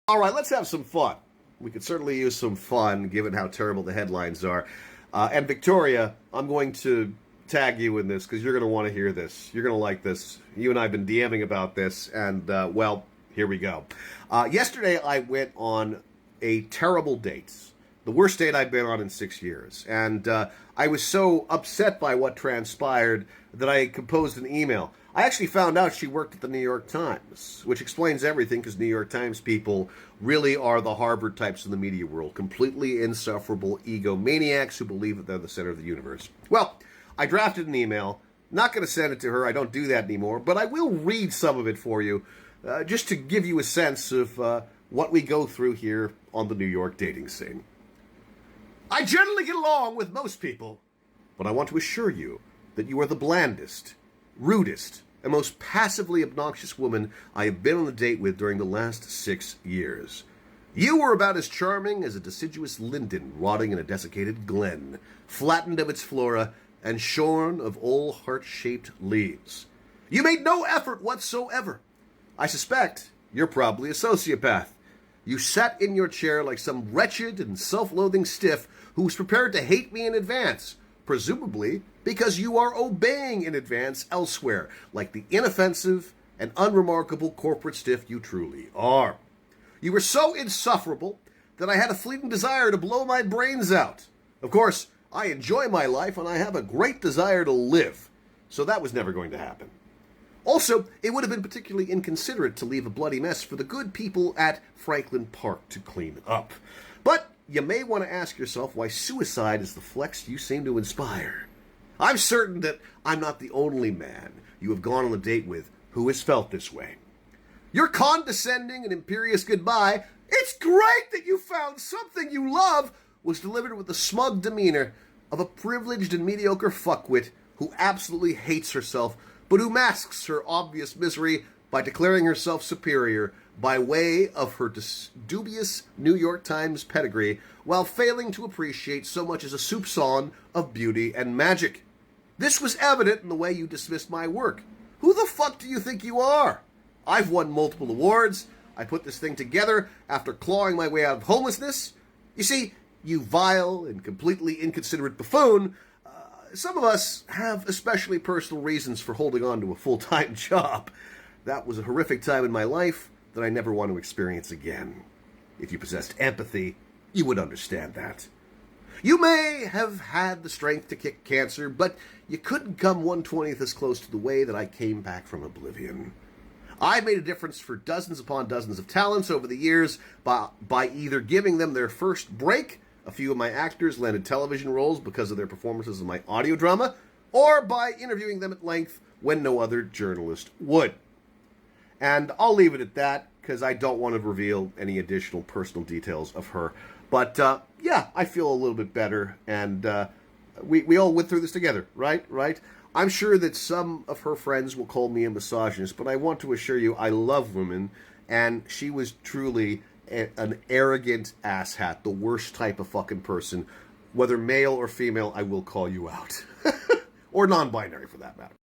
All right, let's have some fun. We could certainly use some fun, given how terrible the headlines are. And Victoria, I'm going to tag you in this because you're going to want to hear this. You're going to like this. You and I have been DMing about this, and, well, here we go. Yesterday, I went on a terrible date. The worst date I've been on in 6 years. And I was so upset by what transpired that I composed an email. I actually found out she worked at the New York Times, which explains everything because New York Times people really are the Harvard types in the media world, completely insufferable egomaniacs who believe that they're the center of the universe. Well, I drafted an email, not going to send it to her, I don't do that anymore, but I will read some of it for you, just to give you a sense of what we go through here on the New York dating scene. I generally get along with most people, but I want to assure you that you are the blandest, rudest, and most passively obnoxious woman I have been on a date with during the last 6 years. You were about as charming as a deciduous linden rotting in a desiccated glen, flattened of its flora and shorn of all heart-shaped leaves. You made no effort whatsoever. I suspect you're probably a sociopath. You sat in your chair like some wretched and self-loathing stiff who was prepared to hate me in advance, presumably because you are obeying in advance elsewhere, like the inoffensive and unremarkable corporate stiff you truly are. You were so insufferable that I had a fleeting desire to blow my brains out. Of course, I enjoy my life and I have a great desire to live, so that was never going to happen. Also, it would have been particularly inconsiderate to leave a bloody mess for the good people at Franklin Park to clean up. But you may want to ask yourself why suicide is the flex you seem to inspire. I'm certain that I'm not the only man you have gone on a date with who has felt this way. Your condescending and imperious goodbye, "It's great that you found something you love," was delivered with the smug demeanor of a privileged and mediocre fuckwit who absolutely hates herself, but who masks her obvious misery by declaring herself superior by way of her dubious New York Times pedigree, while failing to appreciate so much as a soupçon of beauty and magic. This was evident in the way you dismissed my work. Who the fuck do you think you are? I've won multiple awards. I put this thing together after clawing my way out of homelessness. You see, you vile and completely inconsiderate buffoon, some of us have especially personal reasons for holding on to a full-time job. That was a horrific time in my life that I never want to experience again. If you possessed empathy, you would understand that. You may have had the strength to kick cancer, but you couldn't come 1/20th as close to the way that I came back from oblivion. I made a difference for dozens upon dozens of talents over the years by either giving them their first break — a few of my actors landed television roles because of their performances in my audio drama — or by interviewing them at length when no other journalist would. And I'll leave it at that, because I don't want to reveal any additional personal details of her. But, yeah, I feel a little bit better, and we all went through this together, right? I'm sure that some of her friends will call me a misogynist, but I want to assure you I love women, and she was truly an arrogant asshat, the worst type of fucking person. Whether male or female, I will call you out. Or non-binary, for that matter.